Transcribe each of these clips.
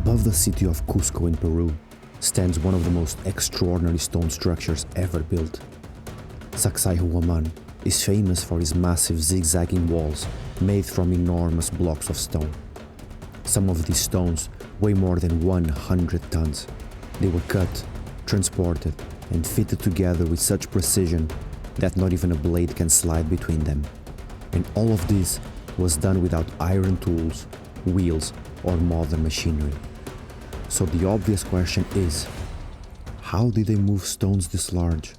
Above the city of Cusco in Peru stands one of the most extraordinary stone structures ever built. Sacsayhuamán is famous for its massive zigzagging walls made from enormous blocks of stone. Some of these stones weigh more than 100 tons. They were cut, transported, and fitted together with such precision that not even a blade can slide between them. And all of this was done without iron tools, wheels, or modern machinery. So the obvious question is, how did they move stones this large?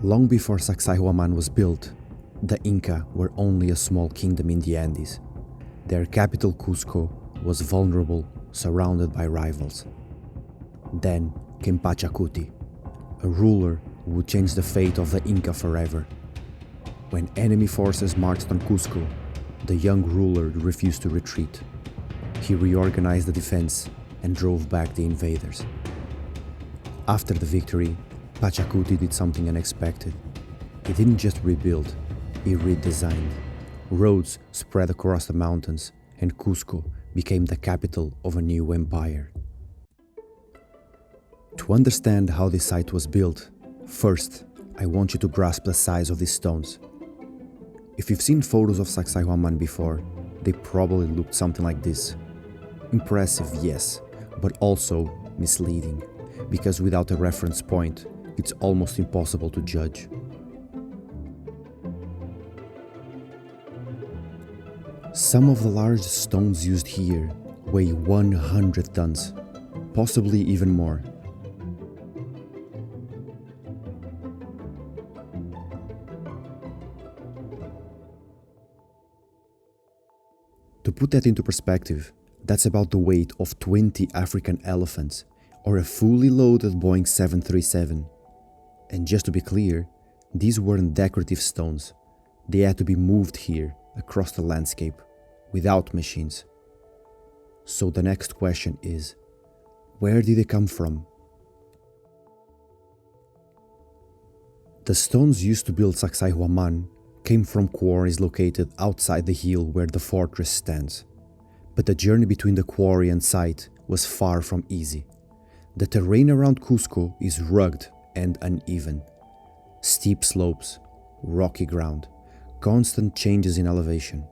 Long before Sacsayhuamán was built, the Inca were only a small kingdom in the Andes. Their capital Cusco was vulnerable, surrounded by rivals. Then came Pachacuti, a ruler who would change the fate of the Inca forever. When enemy forces marched on Cusco, the young ruler refused to retreat. He reorganized the defense and drove back the invaders. After the victory, Pachacuti did something unexpected. He didn't just rebuild, he redesigned. Roads spread across the mountains, and Cusco became the capital of a new empire. To understand how this site was built, first, I want you to grasp the size of these stones. If you've seen photos of Sacsayhuamán before, they probably looked something like this. Impressive, yes, but also misleading, because without a reference point, it's almost impossible to judge. Some of the largest stones used here weigh 100 tons, possibly even more. To put that into perspective, that's about the weight of 20 African elephants or a fully loaded Boeing 737. And just to be clear, these weren't decorative stones. They had to be moved here across the landscape without machines. So the next question is, where did they come from? The stones used to build Sacsayhuamán came from quarries located outside the hill where the fortress stands. But the journey between the quarry and site was far from easy. The terrain around Cusco is rugged and uneven. Steep slopes, rocky ground, constant changes in elevation.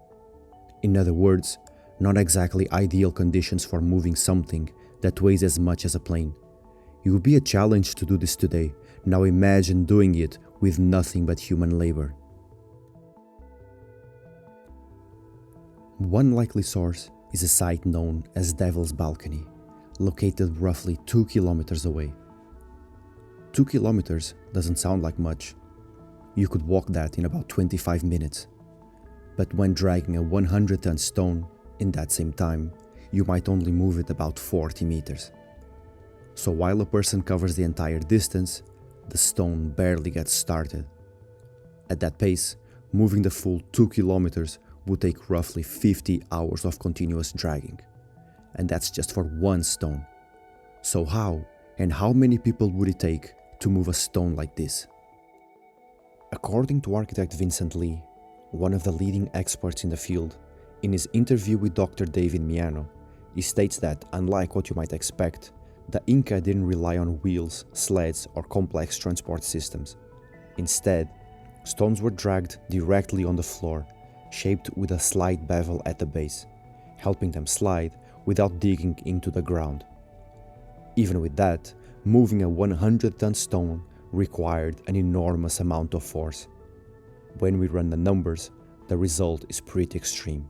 In other words, not exactly ideal conditions for moving something that weighs as much as a plane. It would be a challenge to do this today. Now imagine doing it with nothing but human labor. One likely source is a site known as Devil's Balcony, located roughly 2 kilometers away. 2 kilometers doesn't sound like much. You could walk that in about 25 minutes. But when dragging a 100-ton stone in that same time, you might only move it about 40 meters. So while a person covers the entire distance, the stone barely gets started. At that pace, moving the full 2 kilometers would take roughly 50 hours of continuous dragging. And that's just for one stone. So how and how many people would it take to move a stone like this? According to architect Vincent Lee, one of the leading experts in the field, in his interview with Dr. David Miano, he states that, unlike what you might expect, the Inca didn't rely on wheels, sleds, or complex transport systems. Instead, stones were dragged directly on the floor, shaped with a slight bevel at the base, helping them slide without digging into the ground. Even with that, moving a 100-ton stone required an enormous amount of force. When we run the numbers, the result is pretty extreme.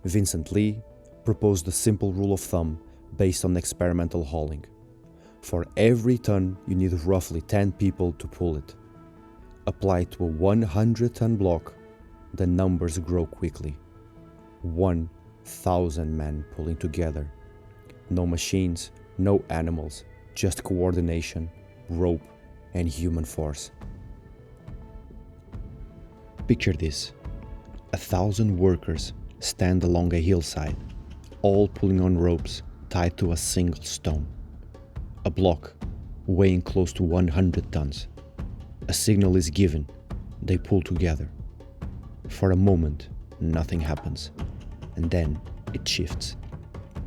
Vincent Lee proposed a simple rule of thumb based on experimental hauling. For every ton, you need roughly 10 people to pull it. Applied to a 100-ton block, the numbers grow quickly. 1,000 men pulling together. No machines, no animals, just coordination, rope, and human force. Picture this. 1,000 workers stand along a hillside, all pulling on ropes tied to a single stone. A block weighing close to 100 tons. A signal is given. They pull together. For a moment, nothing happens, and then it shifts,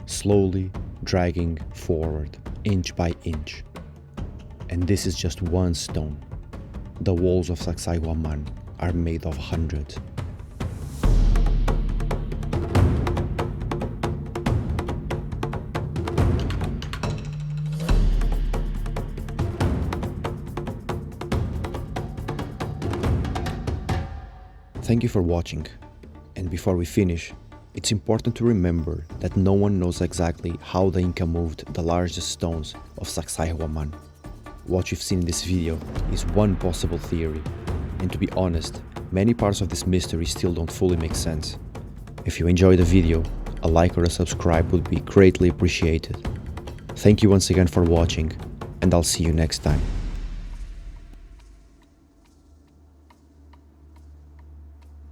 slowly dragging forward inch by inch. And this is just one stone. The walls of Sacsayhuamán are made of hundreds. Thank you for watching, and before we finish, it's important to remember that no one knows exactly how the Inca moved the largest stones of Sacsayhuamán. What you've seen in this video is one possible theory, and to be honest, many parts of this mystery still don't fully make sense. If you enjoyed the video, a like or a subscribe would be greatly appreciated. Thank you once again for watching, and I'll see you next time.